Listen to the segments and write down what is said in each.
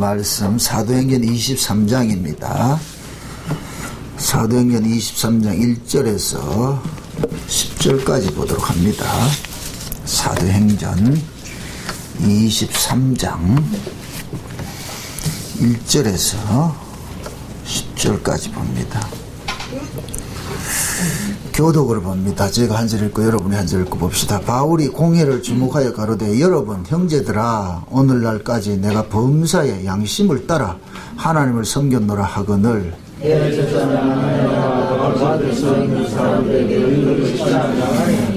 말씀 사도행전 23장입니다. 사도행전 23장 1절에서 10절까지 보도록 합니다. 사도행전 23장 1절에서 10절까지 봅니다. 교독을 봅니다. 제가 한 절 읽고 여러분이 한 절 읽고 봅시다. 바울이 공회를 주목하여 가로되 여러분 형제들아 오늘날까지 내가 범사에 양심을 따라 하나님을 섬겼노라 하거늘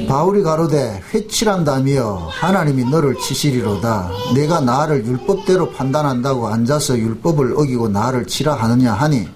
바울이 가로되 회칠한다며 하나님이 너를 치시리로다. 내가 나를 율법대로 판단한다고 앉아서 율법을 어기고 나를 치라 하느냐 하니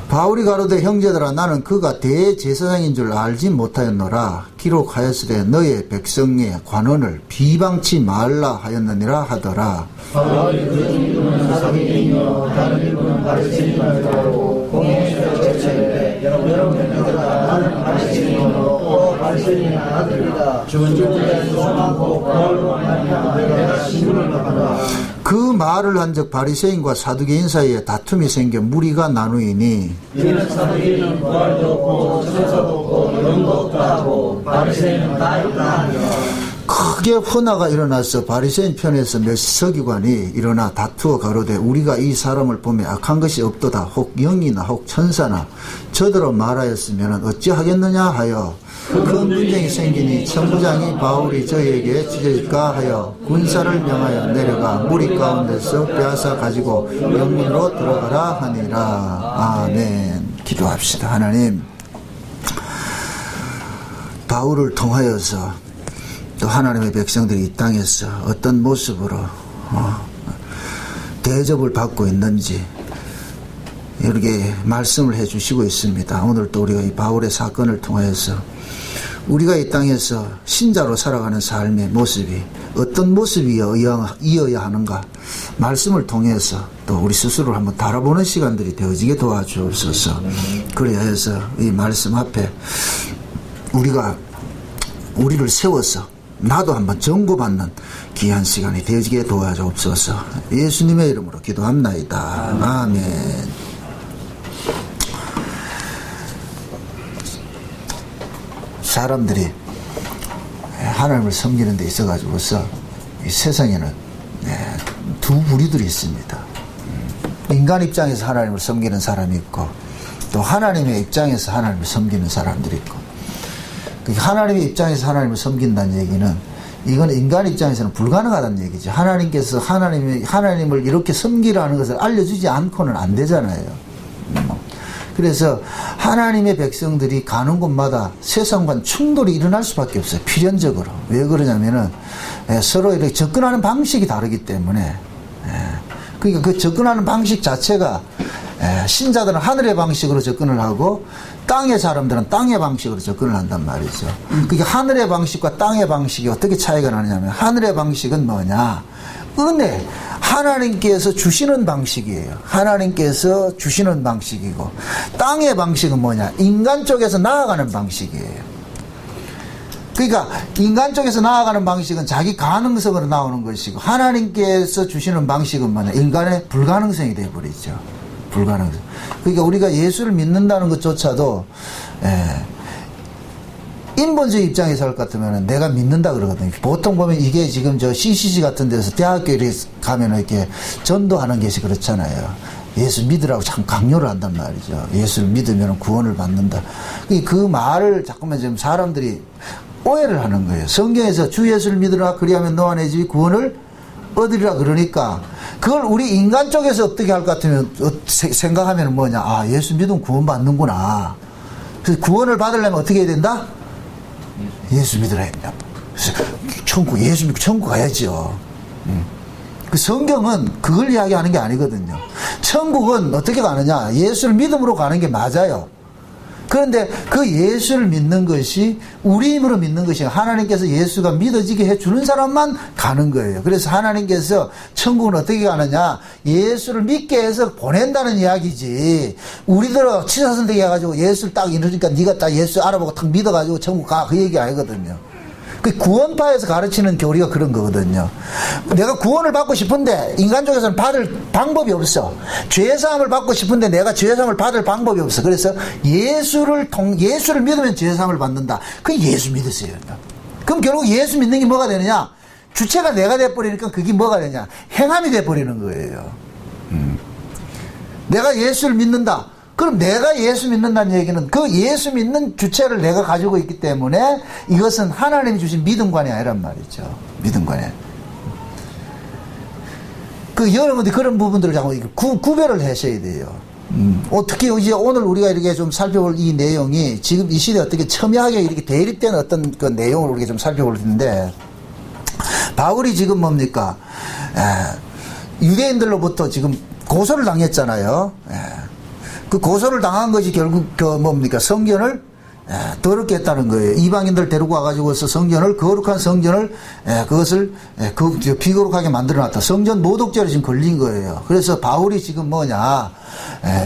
바울이 가로되 형제들아 나는 그가 대제사장인 줄 알지 못하였노라. 기록하였으되 너의 백성의 관원을 비방치 말라 하였느니라 하더라. 바울이 그 중에는 사사기이며 다른 일부는 바리새인이라고 공회에서 제치되 여러분은 나는 바리새인이므로 또 바리새인의 아들이다. 주는 데서 많고 바울로 말미암아 내가 신분을 받는다. 그 말을 한즉 바리새인과 사두개인 사이에 다툼이 생겨 무리가 나누이니 이는 사두개인은 부활도 없고 천사도 없고 영도 없다 하고 바리새인은 다 있다 하니라. 크게 혼화가 일어나서 바리새인 편에서 몇 서기관이 일어나 다투어 가로되 우리가 이 사람을 보면 악한 것이 없도다. 혹 영이나 혹 천사나 저더러 말하였으면 어찌하겠느냐 하여 큰 분쟁이 생기니 천부장이 바울이 저에게 찢어질까 하여 군사를 명하여 내려가 무리 가운데서 빼앗아 가지고 영문으로 들어가라 하니라. 아멘. 기도합시다. 하나님, 바울을 통하여서 또 하나님의 백성들이 이 땅에서 어떤 모습으로 대접을 받고 있는지 이렇게 말씀을 해주시고 있습니다. 오늘 또 우리가 이 바울의 사건을 통하여서 우리가 이 땅에서 신자로 살아가는 삶의 모습이 어떤 모습이어야 하는가 말씀을 통해서 또 우리 스스로를 한번 달아보는 시간들이 되어지게 도와주옵소서. 그래야 해서 이 말씀 앞에 우리를 세워서 나도 한번 점검받는 귀한 시간이 되어지게 도와주옵소서. 예수님의 이름으로 기도합나이다. 아멘. 사람들이 하나님을 섬기는 데 있어가지고서 이 세상에는 두 부류들이 있습니다. 인간 입장에서 하나님을 섬기는 사람이 있고 또 하나님의 입장에서 하나님을 섬기는 사람들이 있고, 하나님의 입장에서 하나님을 섬긴다는 얘기는 이건 인간 입장에서는 불가능하다는 얘기죠. 하나님께서 하나님을 이렇게 섬기라는 것을 알려주지 않고는 안 되잖아요. 그래서 하나님의 백성들이 가는 곳마다 세상과 충돌이 일어날 수밖에 없어요. 필연적으로. 왜 그러냐면은 서로 이렇게 접근하는 방식이 다르기 때문에. 그러니까 그 접근하는 방식 자체가 신자들은 하늘의 방식으로 접근을 하고 땅의 사람들은 땅의 방식으로 접근을 한단 말이죠. 그러니까 하늘의 방식과 땅의 방식이 어떻게 차이가 나느냐면 하늘의 방식은 뭐냐? 은혜, 하나님께서 주시는 방식이에요. 하나님께서 주시는 방식이고, 땅의 방식은 뭐냐? 인간 쪽에서 나아가는 방식이에요. 그러니까 인간 쪽에서 나아가는 방식은 자기 가능성으로 나오는 것이고, 하나님께서 주시는 방식은 뭐냐? 인간의 불가능성이 되어버리죠. 불가능성. 그러니까 우리가 예수를 믿는다는 것조차도 인본주의 입장에서 할 것 같으면 내가 믿는다 그러거든요. 보통 보면 이게 지금 저 CCC 같은 데서 대학교에 가면 이렇게 전도하는 것이 그렇잖아요. 예수 믿으라고 참 강요를 한단 말이죠. 예수를 믿으면 구원을 받는다. 그 말을 자꾸만 지금 사람들이 오해를 하는 거예요. 성경에서 주 예수를 믿으라 그리하면 너와 내 집이 구원을 얻으리라 그러니까 그걸 우리 인간 쪽에서 어떻게 할 것 같으면 생각하면 뭐냐? 아, 예수 믿으면 구원 받는구나. 그래서 구원을 받으려면 어떻게 해야 된다? 예수 믿으라 했냐. 천국, 예수 믿고 천국 가야죠. 그 성경은 그걸 이야기하는 게 아니거든요. 천국은 어떻게 가느냐? 예수를 믿음으로 가는 게 맞아요. 그런데 그 예수를 믿는 것이 우리 힘으로 믿는 것이 하나님께서 예수가 믿어지게 해주는 사람만 가는 거예요. 그래서 하나님께서 천국은 어떻게 가느냐? 예수를 믿게 해서 보낸다는 이야기지. 우리들 치사선택 해가지고 예수를 딱 이러니까 네가 딱 예수 알아보고 딱 믿어가지고 천국 가. 그 얘기 아니거든요. 그 구원파에서 가르치는 교리가 그런 거거든요. 내가 구원을 받고 싶은데 인간적에서는 받을 방법이 없어. 죄사함을 받고 싶은데 내가 죄사함을 받을 방법이 없어. 그래서 예수를 믿으면 죄사함을 받는다. 그 예수 믿으세요. 그럼 결국 예수 믿는 게 뭐가 되느냐? 주체가 내가 돼버리니까 그게 뭐가 되냐? 행함이 돼버리는 거예요. 내가 예수를 믿는다. 그럼 내가 예수 믿는다는 얘기는 그 예수 믿는 주체를 내가 가지고 있기 때문에 이것은 하나님이 주신 믿음관이 아니란 말이죠. 믿음관이. 여러분들이 그런 부분들을 자꾸 구별을 하셔야 돼요. 특히 이제 오늘 우리가 이렇게 좀 살펴볼 이 내용이 지금 이 시대에 어떻게 첨예하게 이렇게 대립된 어떤 그 내용을 우리가 좀 살펴볼 텐데, 바울이 지금 뭡니까? 유대인들로부터 지금 고소를 당했잖아요. 그 고소를 당한 것이 결국 성전을 더럽게 했다는 거예요. 이방인들 데리고 와가지고서 성전을, 거룩한 성전을 그것을 비거룩하게 만들어놨다. 성전 모독죄로 지금 걸린 거예요. 그래서 바울이 지금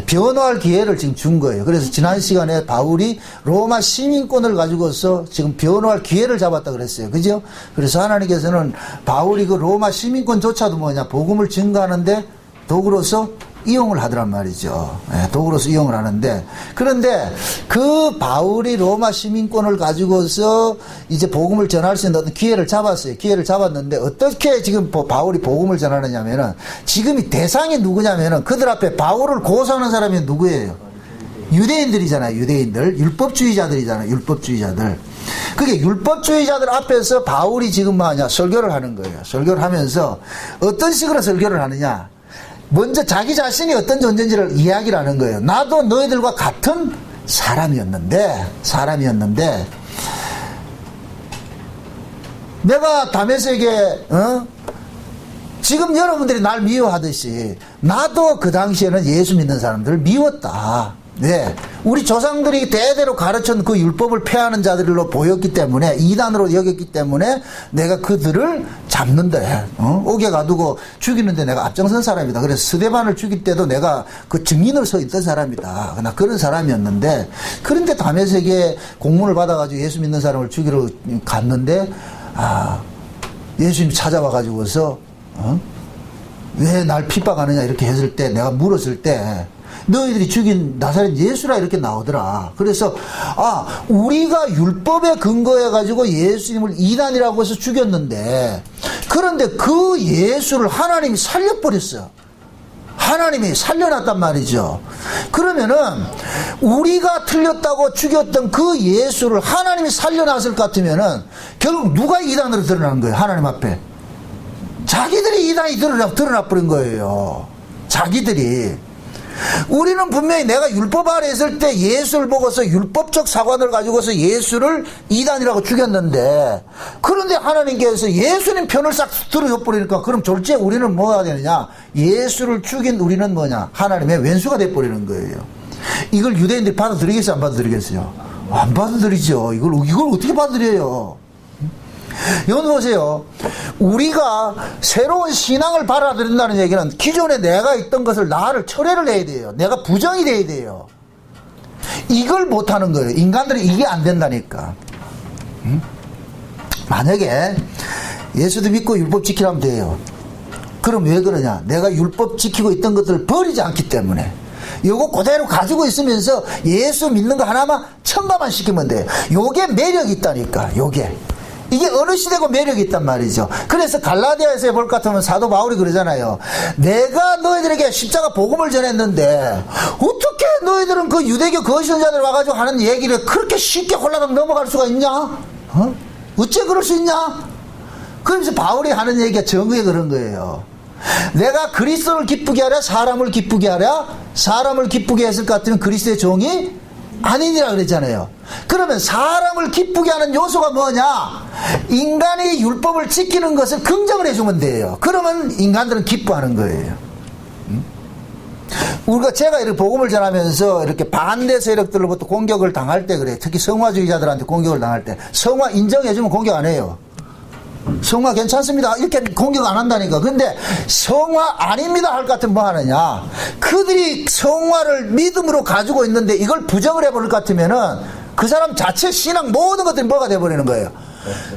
변호할 기회를 지금 준 거예요. 그래서 지난 시간에 바울이 로마 시민권을 가지고서 지금 변호할 기회를 잡았다 그랬어요. 그죠? 그래서 하나님께서는 바울이 그 로마 시민권조차도 복음을 증거하는데 도구로서 이용을 하더란 말이죠. 도구로서 이용을 하는데, 그런데 그 바울이 로마 시민권을 가지고서 이제 복음을 전할 수 있는 어떤 기회를 잡았어요. 기회를 잡았는데 어떻게 지금 바울이 복음을 전하느냐면은, 지금 이 대상이 누구냐면은 그들 앞에 바울을 고소하는 사람이 누구예요? 유대인들이잖아요. 유대인들. 율법주의자들이잖아요. 율법주의자들. 그게 율법주의자들 앞에서 바울이 지금 설교를 하는 거예요. 설교를 하면서 어떤 식으로 설교를 하느냐? 먼저 자기 자신이 어떤 존재인지를 이야기를 하는 거예요. 나도 너희들과 같은 사람이었는데 내가 다메섹에 지금 여러분들이 날 미워하듯이 나도 그 당시에는 예수 믿는 사람들을 미웠다. 네. 우리 조상들이 대대로 가르친 그 율법을 폐하는 자들로 보였기 때문에, 이단으로 여겼기 때문에 내가 그들을 잡는데, 옥에 가두고 죽이는데 내가 앞장선 사람이다. 그래서 스데반을 죽일 때도 내가 그 증인으로 서 있던 사람이다. 나 그런 사람이었는데, 그런데 다메섹에 공문을 받아가지고 예수 믿는 사람을 죽이러 갔는데, 예수님이 찾아와가지고서, 왜 날 핍박하느냐 이렇게 했을 때, 내가 물었을 때, 너희들이 죽인 나사렛 예수라 이렇게 나오더라. 그래서 우리가 율법에 근거해가지고 예수님을 이단이라고 해서 죽였는데, 그런데 그 예수를 하나님이 살려버렸어요. 하나님이 살려놨단 말이죠. 그러면은 우리가 틀렸다고 죽였던 그 예수를 하나님이 살려놨을 것 같으면은 결국 누가 이단으로 드러나는 거예요? 하나님 앞에 자기들이 이단이 드러나버린 거예요. 자기들이. 우리는 분명히 내가 율법 아래 있을 때 예수를 보고서 율법적 사관을 가지고서 예수를 이단이라고 죽였는데, 그런데 하나님께서 예수님 편을 싹 들어줘버리니까 그럼 졸지에 우리는 뭐가 되느냐? 예수를 죽인 우리는 뭐냐? 하나님의 왼수가 돼버리는 거예요. 이걸 유대인들이 받아들이겠어요? 안 받아들이겠어요? 안 받아들이죠. 이걸 어떻게 받아들여요? 여기 보세요. 우리가 새로운 신앙을 받아들인다는 얘기는 기존에 내가 있던 것을 나를 철회를 해야 돼요. 내가 부정이 돼야 돼요. 이걸 못하는 거예요. 인간들이 이게 안 된다니까. 만약에 예수도 믿고 율법 지키라면 돼요. 그럼 왜 그러냐? 내가 율법 지키고 있던 것들을 버리지 않기 때문에. 요거 그대로 가지고 있으면서 예수 믿는 거 하나만 첨가만 시키면 돼요. 요게 매력이 있다니까. 이게 어느 시대고 매력이 있단 말이죠. 그래서 갈라디아에서 볼 것 같으면 사도 바울이 그러잖아요. 내가 너희들에게 십자가 복음을 전했는데 어떻게 너희들은 그 유대교 거신자들 와가지고 하는 얘기를 그렇게 쉽게 홀라당 넘어갈 수가 있냐? 어째 그럴 수 있냐? 그러면서 바울이 하는 얘기가 정의에 그런 거예요. 내가 그리스도를 기쁘게 하랴 사람을 기쁘게 하랴? 사람을 기쁘게 했을 것 같으면 그리스도의 종이 아니니라 그랬잖아요. 그러면 사람을 기쁘게 하는 요소가 뭐냐? 인간이 율법을 지키는 것을 긍정을 해주면 돼요. 그러면 인간들은 기뻐하는 거예요. 제가 이렇게 복음을 전하면서 이렇게 반대 세력들로부터 공격을 당할 때 그래요. 특히 성화주의자들한테 공격을 당할 때 성화 인정해주면 공격 안 해요. 성화 괜찮습니다 이렇게 공격 안 한다니까. 근데 성화 아닙니다 할 것 같으면 뭐 하느냐? 그들이 성화를 믿음으로 가지고 있는데 이걸 부정을 해버릴 것 같으면은 그 사람 자체 신앙 모든 것들이 뭐가 돼버리는 거예요?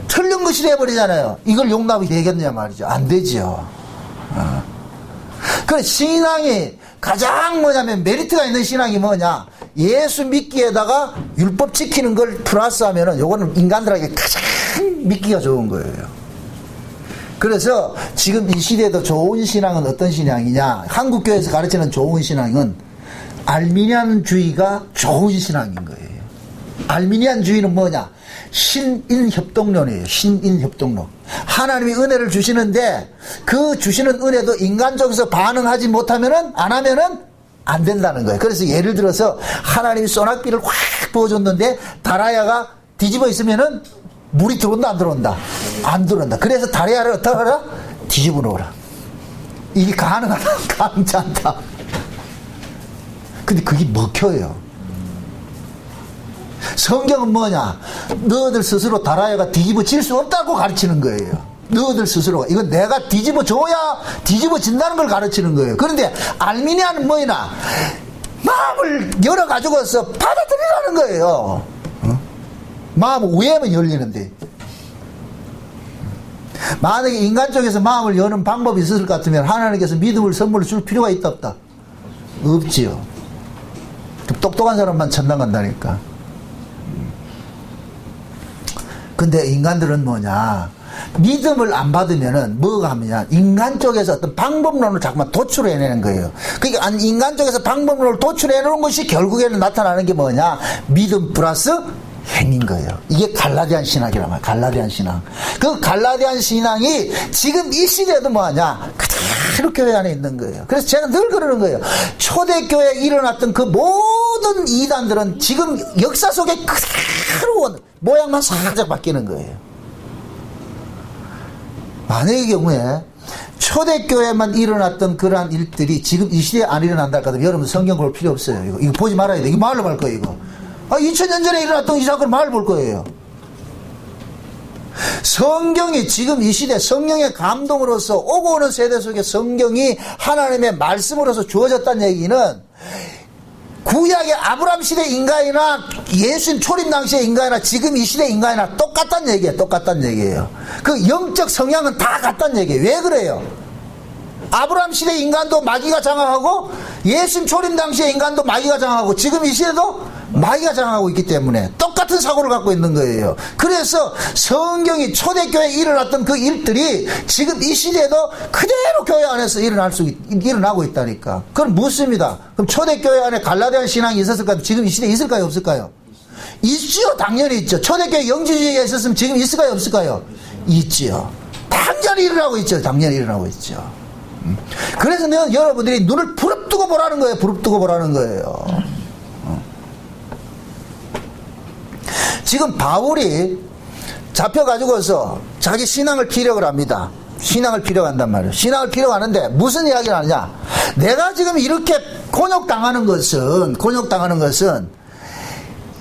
틀린 것이 돼버리잖아요. 이걸 용납이 되겠느냐 말이죠. 안 되죠. 그래, 신앙이 가장 뭐냐면 메리트가 있는 신앙이 뭐냐? 예수 믿기에다가 율법 지키는 걸 플러스 하면은 요거는 인간들에게 가장 믿기가 좋은 거예요. 그래서 지금 이 시대에도 좋은 신앙은 어떤 신앙이냐? 한국교회에서 가르치는 좋은 신앙은 알미니안주의가 좋은 신앙인 거예요. 알미니안주의는 뭐냐? 신인협동론이에요. 신인협동론. 하나님이 은혜를 주시는데 그 주시는 은혜도 인간적에서 반응하지 못하면은 안 하면은 안 된다는 거예요. 그래서 예를 들어서 하나님이 소낙비를 확 부어줬는데 다라야가 뒤집어 있으면은 물이 들어온다 안 들어온다? 안 들어온다. 그래서 다라야를 어떻게 하라? 뒤집어 놓으라. 이게 가능하다? 가능치 않다. 근데 그게 먹혀요. 성경은 뭐냐? 너희들 스스로 다라야가 뒤집어질 수 없다고 가르치는 거예요. 너희들 스스로가. 이건 내가 뒤집어줘야 뒤집어진다는 걸 가르치는 거예요. 그런데 알미니아는 뭐냐? 마음을 열어가지고서 받아들이라는 거예요. 마음은 우애면 열리는데. 만약에 인간 쪽에서 마음을 여는 방법이 있었을 것 같으면 하나님께서 믿음을 선물로 줄 필요가 있다 없다? 없지요. 똑똑한 사람만 천당 간다니까. 근데 인간들은 뭐냐? 믿음을 안 받으면은 뭐가 하느냐? 인간 쪽에서 어떤 방법론을 자꾸만 도출해내는 거예요. 그러니까 인간 쪽에서 방법론을 도출해내는 것이 결국에는 나타나는 게 뭐냐? 믿음 플러스 행인 거예요. 이게 갈라디안 신학이란 말이에요. 갈라디안 신앙. 그 갈라디안 신앙이 지금 이 시대에도 뭐하냐? 그대로 교회 안에 있는 거예요. 그래서 제가 늘 그러는 거예요. 초대교회에 일어났던 그 모든 이단들은 지금 역사 속에 그대로 모양만 살짝 바뀌는 거예요. 만약의 경우에 초대교회만 일어났던 그러한 일들이 지금 이 시대에 안 일어난다 하더라도 여러분 성경 볼 필요 없어요. 이거 보지 말아야 돼. 이거 말로 말 거예요. 이거. 2000년 전에 일어났던 이 사건을 말로 볼 거예요. 성경이 지금 이 시대 성령의 감동으로서 오고 오는 세대 속에 성경이 하나님의 말씀으로서 주어졌다는 얘기는 구약의 아브라함 시대 인간이나 예수님 초림 당시의 인간이나 지금 이 시대 인간이나 똑같다는 얘기예요. 똑같다는 얘기예요. 그 영적 성향은 다 같다는 얘기예요. 왜 그래요? 아브라함 시대 인간도 마귀가 장악하고 예수님 초림 당시의 인간도 마귀가 장악하고 지금 이 시대도 마귀가 장악하고 있기 때문에 똑같은 사고를 갖고 있는 거예요. 그래서 성경이 초대교회에 일어났던 그 일들이 지금 이 시대에도 그대로 교회 안에서 일어나고 있다니까. 그건 묻습니다. 그럼 초대교회 안에 갈라디안 신앙이 있었을까요? 지금 이 시대에 있을까요? 없을까요? 있지요. 당연히 있죠. 초대교회 영지주의가 있었으면 지금 있을까요? 없을까요? 있지요. 당연히 일어나고 있죠. 당연히 일어나고 있죠. 그래서 내가 여러분들이 눈을 부릅뜨고 보라는 거예요. 부릅뜨고 보라는 거예요. 지금 바울이 잡혀가지고서 자기 신앙을 피력을 합니다. 신앙을 피력한단 말이에요. 신앙을 피력하는데 무슨 이야기를 하느냐? 내가 지금 이렇게 곤욕당하는 것은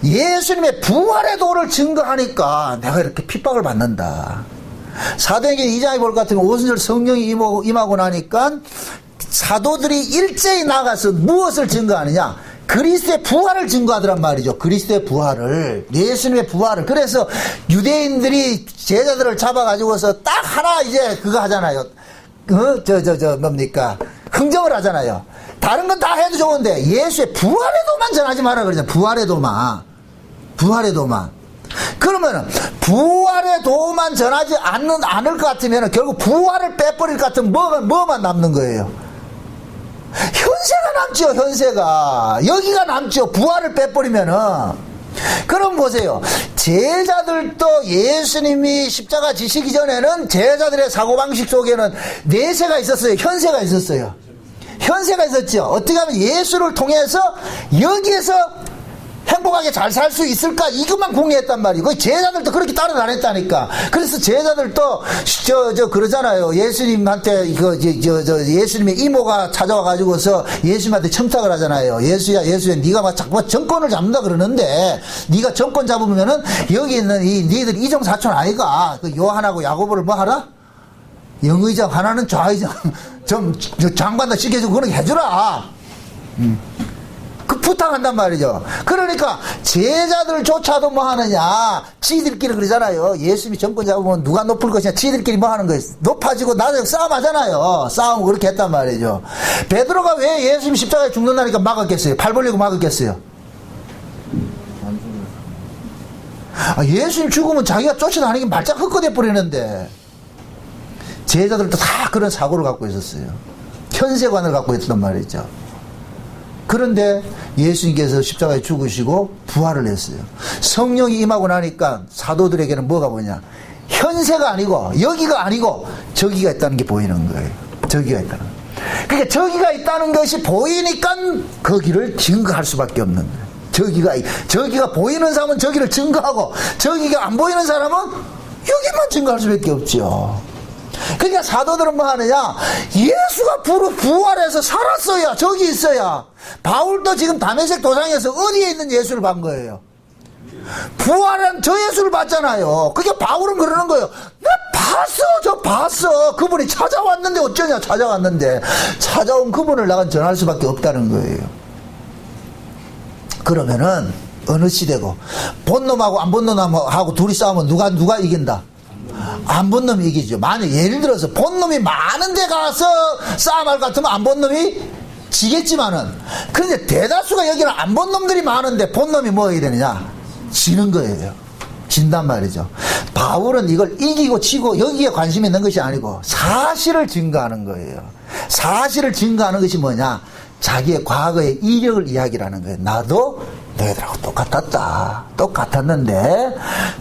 예수님의 부활의 도를 증거하니까 내가 이렇게 핍박을 받는다. 사도행전 2장에 볼 것 같으면 오순절 성령이 임하고 나니까 사도들이 일제히 나가서 무엇을 증거하느냐? 그리스도의 부활을 증거하더란 말이죠. 그리스도의 부활을, 예수님의 부활을. 그래서 유대인들이 제자들을 잡아가지고서 딱 하나 이제 그거 하잖아요. 뭡니까? 흥정을 하잖아요. 다른 건 다 해도 좋은데 예수의 부활의 도만 전하지 마라 그러잖아요. 부활의 도만. 부활의 도만. 그러면은 부활의 도만 전하지 않을 것 같으면 결국 부활을 빼버릴 것 같으면 뭐만 남는 거예요? 현세가 남죠. 현세가 여기가 남죠. 부활을 빼버리면은. 그럼 보세요. 제자들도 예수님이 십자가 지시기 전에는 제자들의 사고방식 속에는 내세가 있었어요. 현세가 있었어요. 현세가 있었죠. 어떻게 하면 예수를 통해서 여기에서 행복하게 잘 살 수 있을까? 이것만 궁리했단 말이고, 제자들도 그렇게 따라다녔다니까. 그래서 제자들도, 그러잖아요. 예수님한테, 예수님의 이모가 찾아와가지고서 예수님한테 청탁을 하잖아요. 예수야, 네가 막 자꾸 정권을 잡는다 그러는데, 네가 정권 잡으면은, 여기 있는 니들 이정 사촌 아이가, 그 요한하고 야고보를 뭐 하라? 영의장, 하나는 좌의장, 장관도 시켜주고 그런 거 해주라. 막 부탁한단 말이죠. 그러니까 제자들조차도 뭐 하느냐, 지들끼리 그러잖아요. 예수님이 정권 잡으면 누가 높을 것이냐, 지들끼리 뭐 하는 거예요. 높아지고 나중에 싸움하잖아요. 싸움 그렇게 했단 말이죠. 베드로가 왜 예수님 십자가에 죽는다니까 막았겠어요? 팔 벌리고 막았겠어요? 예수님 죽으면 자기가 쫓아다니긴 말짱 헛거대 버리는데, 제자들도 다 그런 사고를 갖고 있었어요. 현세관을 갖고 있었단 말이죠. 그런데 예수님께서 십자가에 죽으시고 부활을 했어요. 성령이 임하고 나니까 사도들에게는 뭐가 보이냐, 현세가 아니고 여기가 아니고 저기가 있다는 게 보이는 거예요. 저기가 있다는 거예요. 그러니까 저기가 있다는 것이 보이니까 거기를 증거할 수밖에 없는 거예요. 저기가 보이는 사람은 저기를 증거하고, 저기가 안 보이는 사람은 여기만 증거할 수밖에 없죠. 그러니까 사도들은 뭐 하느냐, 예수가 부활해서 살았어야 저기 있어야. 바울도 지금 다메섹 도상에서 어디에 있는 예수를 본 거예요? 부활한 저 예수를 봤잖아요. 그러니까 바울은 그러는 거예요. 저 봤어. 그분이 찾아왔는데 어쩌냐, 찾아왔는데. 찾아온 그분을 나가 전할 수밖에 없다는 거예요. 그러면은 어느 시대고, 본 놈하고 안 본 놈하고 둘이 싸우면 누가 이긴다? 안 본 놈이 이기죠. 만약 예를 들어서 본 놈이 많은 데 가서 싸움할 것 같으면 안 본 놈이 지겠지만은, 그런데 대다수가 여기는 안 본 놈들이 많은데 본 놈이 뭐 해야 되느냐? 지는 거예요. 진단 말이죠. 바울은 이걸 이기고 지고 여기에 관심이 있는 것이 아니고 사실을 증거하는 거예요. 사실을 증거하는 것이 뭐냐? 자기의 과거의 이력을 이야기하는 거예요. 나도 너희들하고 똑같았는데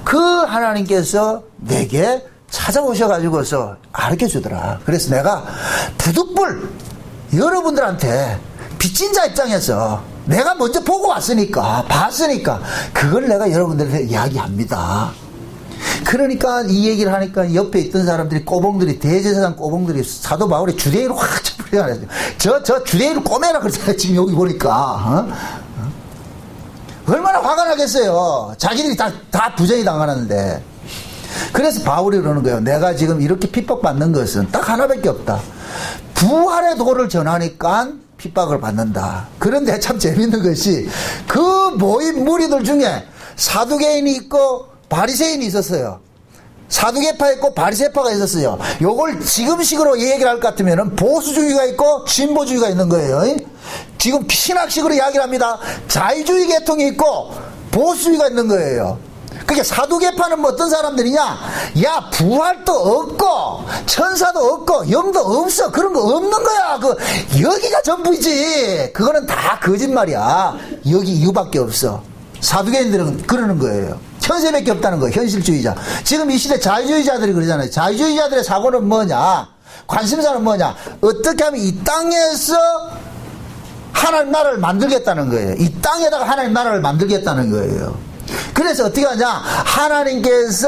그 하나님께서 내게 찾아오셔가지고서 가르쳐 주더라. 그래서 내가 부득불 여러분들한테 빚진 자 입장에서 내가 먼저 보고 왔으니까, 봤으니까 그걸 내가 여러분들한테 이야기합니다. 그러니까 이 얘기를 하니까 옆에 있던 사람들이, 꼬봉들이, 대제사장 꼬봉들이 사도 바울의 주대인을 확 쳐버려가지고, 저 주대인을 꼬매라 그러잖아요. 지금 여기 보니까. 얼마나 화가 나겠어요. 자기들이 다 부정이 당하는데. 그래서 바울이 그러는 거예요. 내가 지금 이렇게 핍박받는 것은 딱 하나밖에 없다. 부활의 도를 전하니까 핍박을 받는다. 그런데 참 재밌는 것이, 그 모인 무리들 중에 사두개인이 있고 바리새인이 있었어요. 사두개파 있고 바리새파가 있었어요. 요걸 지금식으로 얘기를 할 것 같으면 보수주의가 있고 진보주의가 있는 거예요. 지금 신학식으로 이야기를 합니다. 자유주의 계통이 있고 보수주의가 있는 거예요. 그러니까 사두개파는 뭐 어떤 사람들이냐, 야 부활도 없고 천사도 없고 영도 없어, 그런 거 없는 거야, 여기가 전부이지. 그거는 다 거짓말이야. 여기 이유밖에 없어. 사두개인들은 그러는 거예요. 현세밖에 없다는 거예요. 현실주의자. 지금 이 시대 자유주의자들이 그러잖아요. 자유주의자들의 사고는 뭐냐, 관심사는 뭐냐, 어떻게 하면 이 땅에서 하나님 나라를 만들겠다는 거예요. 이 땅에다가 하나님 나라를 만들겠다는 거예요. 그래서 어떻게 하냐, 하나님께서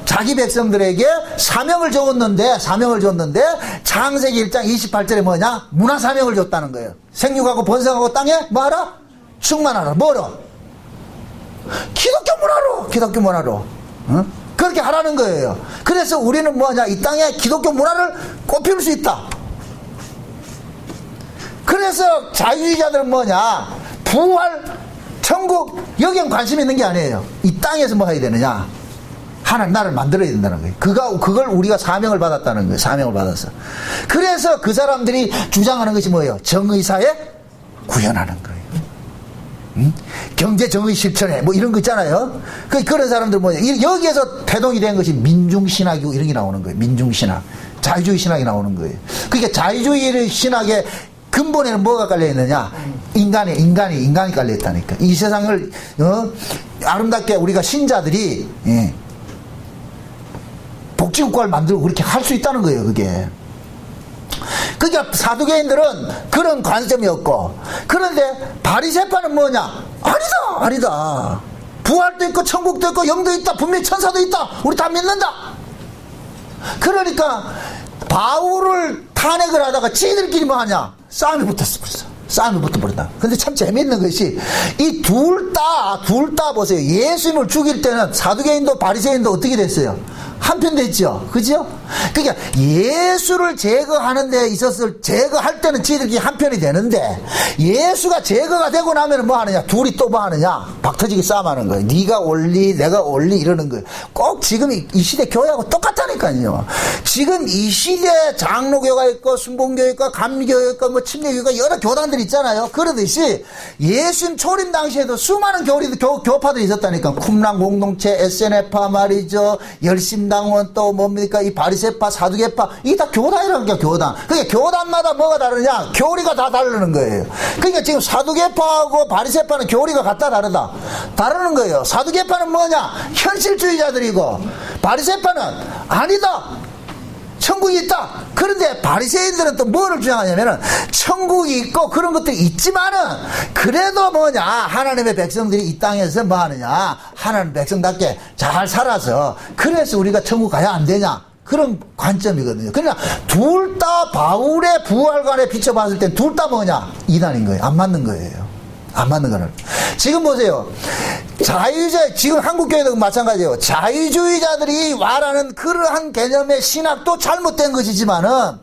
자기 백성들에게 사명을 줬는데 창세기 1장 28절에 뭐냐, 문화사명을 줬다는 거예요. 생육하고 번성하고 땅에 뭐하라? 충만하라. 뭐로? 기독교 문화로. 응? 그렇게 하라는 거예요. 그래서 우리는 뭐냐, 이 땅에 기독교 문화를 꽃피울 수 있다. 그래서 자유주의자들은 뭐냐, 부활, 천국, 여기엔 관심 있는 게 아니에요. 이 땅에서 뭐 해야 되느냐, 하나님 나라를 만들어야 된다는 거예요. 그걸 우리가 사명을 받았다는 거예요. 사명을 받았어. 그래서 그 사람들이 주장하는 것이 뭐예요? 정의사회 구현하는 거예요. 경제 정의 실천에 뭐 이런 거 있잖아요. 그런 사람들 뭐예요? 여기에서 태동이 된 것이 민중신학이고 이런 게 나오는 거예요. 민중신학, 자유주의 신학이 나오는 거예요. 그러니까 자유주의 신학의 근본에는 뭐가 깔려있느냐, 인간이 깔려있다니까. 이 세상을 아름답게 우리가 신자들이 복지국가를 만들고 그렇게 할 수 있다는 거예요. 그게. 그러니까 사두개인들은 그런 관점이 없고, 그런데 바리새파는 뭐냐, 아니다. 부활도 있고 천국도 있고 영도 있다, 분명히 천사도 있다, 우리 다 믿는다. 그러니까 바울을 탄핵을 하다가 지들끼리 뭐 하냐, 싸움이 붙어버렸다. 근데 참 재밌는 것이, 이 둘 다 보세요. 예수님을 죽일 때는 사두개인도 바리새인도 어떻게 됐어요? 한편 됐죠. 그죠? 그러니까 예수를 제거하는 데 있어서 제거할 때는 지들끼리 한편이 되는데 예수가 제거가 되고 나면 뭐 하느냐? 둘이 또 뭐 하느냐? 박터지게 싸움하는 거예요. 네가 옳니 내가 옳니 이러는 거예요. 꼭 지금 이 시대 교회하고 똑같다니까요. 지금 이 시대 장로교가 있고 순봉교가 있고 감리교가 있고 뭐 침례교가 여러 교단들이 있잖아요. 그러듯이 예수님 초림 당시에도 수많은 교파들이 있었다니까. 쿰랑 공동체, SNF파 말이죠. 열심당원 또 뭡니까? 이 바리새파, 사두개파 이게 다 교단이라는 게 교단. 그러니까 교단마다 뭐가 다르냐? 교리가 다 다르는 거예요. 그러니까 지금 사두개파하고 바리새파는 교리가 같다 다르다. 다르는 거예요. 사두개파는 뭐냐? 현실주의자들이고 바리새파는 아니다. 천국이 있다. 그런데 바리새인들은 또 뭐를 주장하냐면은 천국이 있고 그런 것들이 있지만은 그래도 뭐냐 하나님의 백성들이 이 땅에서 뭐 하느냐 하나님 백성답게 잘 살아서 그래서 우리가 천국 가야 안 되냐 그런 관점이거든요. 그러나 둘 다 바울의 부활관에 비춰봤을 땐 둘 다 뭐냐 이단인 거예요. 안 맞는 거예요. 안 맞는 거는. 지금 보세요. 자유주의, 지금 한국교회도 마찬가지예요. 자유주의자들이 말하는 그러한 개념의 신학도 잘못된 것이지만은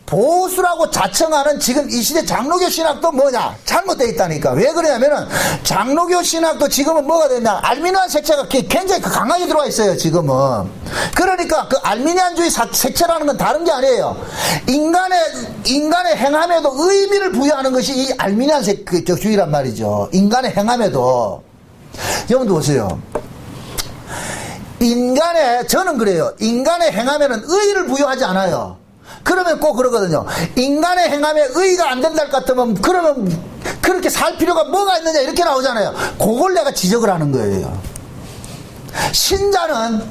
보수라고 자청하는 지금 이 시대 장로교 신학도 뭐냐? 잘못되어 있다니까. 왜 그러냐면은 장로교 신학도 지금은 뭐가 됐냐? 알미니안 색채가 굉장히 강하게 들어와 있어요, 지금은. 그러니까 그 알미니안주의 색채라는 건 다른 게 아니에요. 인간의 행함에도 의미를 부여하는 것이 이 알미니안 주의란 말이죠. 인간의 행함에도. 여러분도 보세요. 저는 그래요. 인간의 행함에는 의의를 부여하지 않아요. 그러면 꼭 그러거든요. 인간의 행함에 의의가 안 된다 할 것 같으면 그러면 그렇게 살 필요가 뭐가 있느냐 이렇게 나오잖아요. 그걸 내가 지적을 하는 거예요. 신자는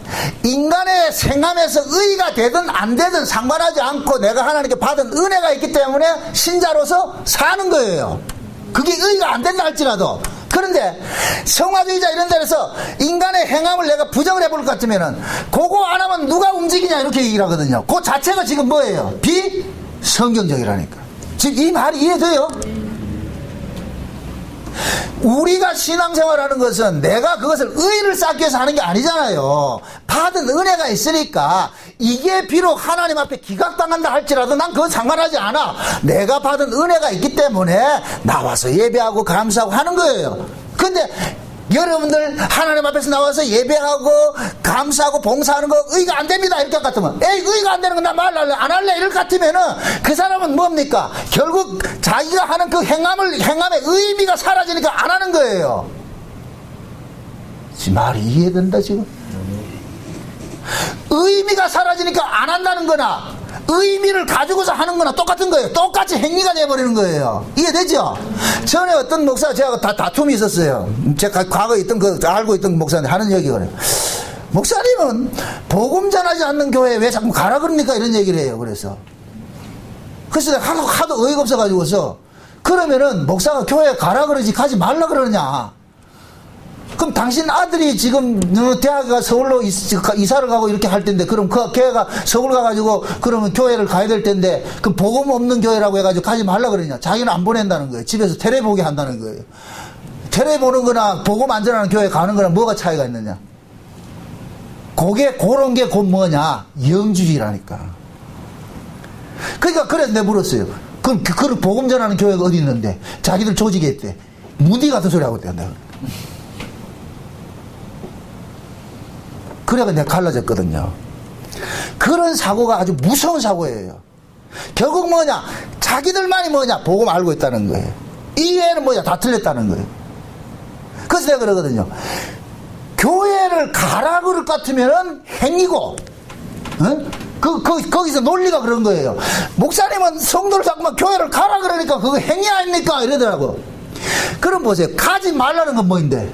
인간의 행함에서 의의가 되든 안 되든 상관하지 않고 내가 하나님께 받은 은혜가 있기 때문에 신자로서 사는 거예요. 그게 의의가 안 된다 할지라도. 그런데 성화주의자 이런 데서 인간의 행함을 내가 부정을 해볼 것 같으면은 그거 안 하면 누가 움직이냐 이렇게 얘기를 하거든요. 그 자체가 지금 뭐예요? 비성경적이라니까. 지금 이 말이 이해돼요? 우리가 신앙생활하는 것은 내가 그것을 의의를 쌓기 위해서 하는 게 아니잖아요. 받은 은혜가 있으니까 이게 비록 하나님 앞에 기각당한다 할지라도 난 그건 상관하지 않아. 내가 받은 은혜가 있기 때문에 나와서 예배하고 감사하고 하는 거예요. 근데 여러분들 하나님 앞에서 나와서 예배하고 감사하고 봉사하는 거 의의가 안 됩니다 이렇게 할 것 같으면 에이 의의가 안 되는 건 나 말할래 안 할래 이럴 것 같으면은 그 사람은 뭡니까? 결국 자기가 하는 그 행함의 의미가 사라지니까 안 하는 거예요. 지 말이 이해된다 지금? 의미가 사라지니까 안 한다는 거나 의미를 가지고서 하는 거나 똑같은 거예요. 똑같이 행위가 돼버리는 거예요. 이해되죠? 전에 어떤 목사 제가 다툼이 있었어요. 제가 과거에 알고 있던 목사한테 하는 얘기가 그래요. 목사님은 복음 전하지 않는 교회에 왜 자꾸 가라 그럽니까? 이런 얘기를 해요. 그래서 내가 하도 어이가 없어가지고서 그러면은 목사가 교회에 가라 그러지 가지 말라 그러냐? 그럼 당신 아들이 지금 대학가 서울로 이사를 가고 이렇게 할 텐데 그럼 그 걔가 서울 가가지고 그러면 교회를 가야 될 텐데 그 복음 없는 교회라고 해가지고 가지 말라 그러냐? 자기는 안 보낸다는 거예요. 집에서 테레 보게 한다는 거예요. 테레 보는 거나 복음 안 전하는 교회 가는 거나 뭐가 차이가 있느냐? 그런 게 곧 뭐냐? 영주주의라니까. 그러니까 그래서 내가 물었어요. 그럼 복음 전하는 교회가 어디 있는데? 자기들 조직에 있대. 무디 같은 소리 하고 있대. 내가. 그래가 내가 갈라졌거든요. 그런 사고가 아주 무서운 사고예요. 결국 뭐냐? 자기들만이 뭐냐? 복음 알고 있다는 거예요. 이외에는 뭐냐? 다 틀렸다는 거예요. 그래서 내가 그러거든요. 교회를 가라 그럴 것 같으면은 행위고, 거기서 논리가 그런 거예요. 목사님은 성도를 자꾸만 교회를 가라 그러니까 그거 행위 아닙니까? 이러더라고. 그럼 보세요. 가지 말라는 건 뭐인데?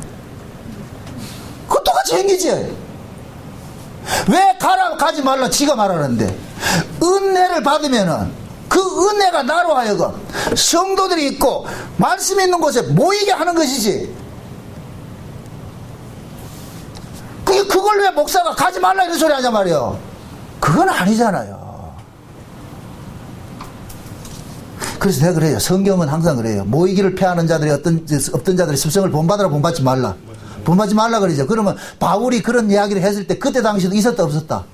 그거 똑같이 행위지. 왜 가지 말라 지가 말하는데 은혜를 받으면은 그 은혜가 나로 하여금 성도들이 있고 말씀이 있는 곳에 모이게 하는 것이지 그걸 왜 목사가 가지 말라 이런 소리 하냐 말이요. 그건 아니잖아요. 그래서 내가 그래요. 성경은 항상 그래요. 모이기를 패하는 자들이 어떤 자들이 습성을 본받으라 본받지 말라. 본받지 말라 그러죠. 그러면 바울이 그런 이야기를 했을 때 그때 당시에도 있었다 없었다?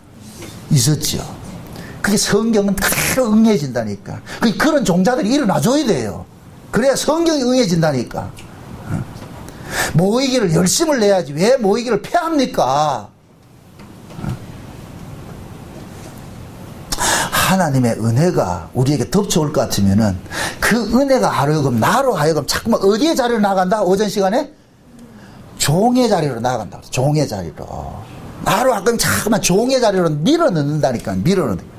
있었죠. 그게 성경은 그대로 응해진다니까. 그런 종자들이 일어나줘야 돼요. 그래야 성경이 응해진다니까. 모이기를 열심을 내야지 왜 모이기를 패합니까? 하나님의 은혜가 우리에게 덮쳐올 것 같으면은 그 은혜가 하여금 나로 하여금 자꾸만 어디에 자리로 나간다? 오전 시간에? 종의 자리로 나간다. 종의 자리로. 나로 하여금 자꾸만 종의 자리로 밀어넣는다니까. 밀어넣는.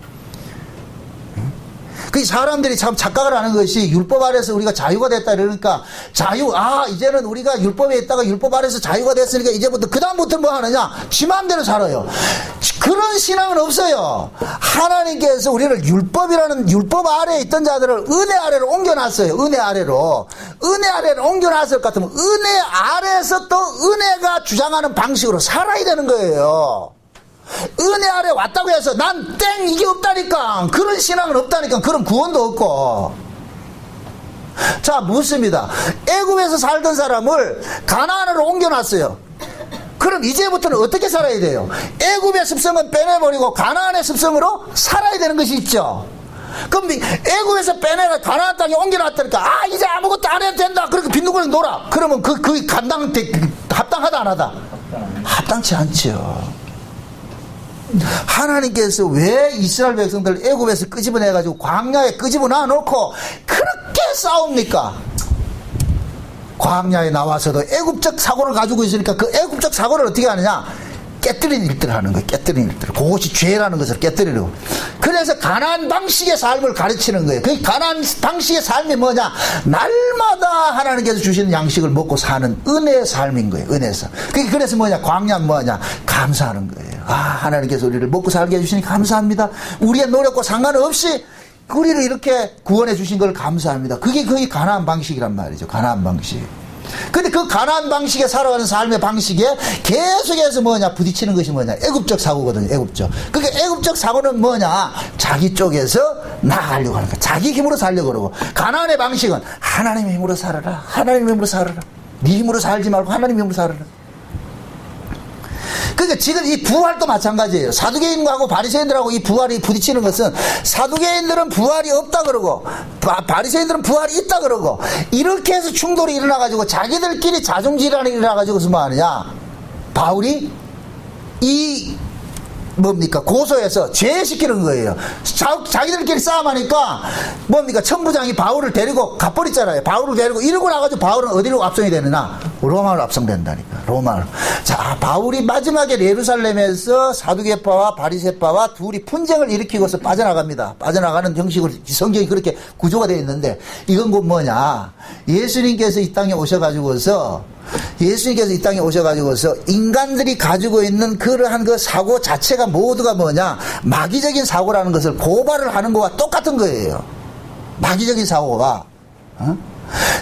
그 사람들이 참 착각을 하는 것이 율법 아래서 우리가 자유가 됐다 그러니까 이제는 우리가 율법에 있다가 율법 아래서 자유가 됐으니까 이제부터 그다음부터 뭐 하느냐? 지 마음대로 살아요. 그런 신앙은 없어요. 하나님께서 우리를 율법 아래에 있던 자들을 은혜 아래로 옮겨놨어요. 은혜 아래로. 은혜 아래로 옮겨놨을 것 같으면 은혜 아래에서 또 은혜가 주장하는 방식으로 살아야 되는 거예요. 은혜 아래 왔다고 해서 난 땡 이게 없다니까. 그런 신앙은 없다니까. 그런 구원도 없고. 자, 묻습니다. 애굽에서 살던 사람을 가나안으로 옮겨놨어요. 그럼 이제부터는 어떻게 살아야 돼요? 애굽의 습성은 빼내버리고 가나안의 습성으로 살아야 되는 것이 있죠. 그럼 애굽에서 빼내가 가나안 땅에 옮겨놨다니까 이제 아무것도 안 해도 된다. 그렇게 빈둥거리고 놀아. 그러면 그 합당하다 안 하다? 합당치 않죠. 하나님께서 왜 이스라엘 백성들 애굽에서 끄집어내가지고 광야에 끄집어놔 놓고 그렇게 싸웁니까? 광야에 나와서도 애굽적 사고를 가지고 있으니까 그 애굽적 사고를 어떻게 하느냐? 깨뜨리는 일들을 하는 거예요. 깨뜨리는 일들. 그것이 죄라는 것을 깨뜨리려고. 그래서 가나안 방식의 삶을 가르치는 거예요. 그 가나안 방식의 삶이 뭐냐? 날마다 하나님께서 주시는 양식을 먹고 사는 은혜의 삶인 거예요. 은혜의 삶. 그래서 뭐냐? 광야는 뭐냐? 감사하는 거예요. 하나님께서 우리를 먹고 살게 해주시니 감사합니다. 우리의 노력과 상관없이 우리를 이렇게 구원해 주신 걸 감사합니다. 그게 가나안 방식이란 말이죠. 가나안 방식. 근데 그 가나안 방식에 살아가는 삶의 방식에 계속해서 뭐냐? 부딪히는 것이 뭐냐? 애굽적 사고거든요. 애굽적. 그러니까 애굽적 사고는 뭐냐? 자기 쪽에서 나아가려고 하는 거야. 자기 힘으로 살려고 그러고. 가나안의 방식은 하나님의 힘으로 살아라. 하나님의 힘으로 살아라. 네 힘으로 살지 말고 하나님의 힘으로 살아라. 그러니까 지금 이 부활도 마찬가지예요. 사두개인하고 바리새인들하고 이 부활이 부딪히는 것은 사두개인들은 부활이 없다 그러고 바리새인들은 부활이 있다 그러고 이렇게 해서 충돌이 일어나가지고 자기들끼리 자중질환이 일어나가지고서 뭐 하느냐? 바울이 고소해서 죄시키는 거예요. 자기들끼리 싸움하니까 천부장이 바울을 데리고 가버렸잖아요. 바울을 데리고 이러고 나가지고 바울은 어디로 압송이 되느냐? 로마로 압송된다니까. 로마로. 자, 바울이 마지막에 예루살렘에서 사두개파와 바리새파와 둘이 분쟁을 일으키고서 빠져나갑니다. 빠져나가는 형식으로 성경이 그렇게 구조가 되어 있는데 이건 곧 뭐냐? 예수님께서 이 땅에 오셔가지고서 인간들이 가지고 있는 그러한 그 사고 자체가 모두가 뭐냐? 마귀적인 사고라는 것을 고발을 하는 것과 똑같은 거예요. 마귀적인 사고가.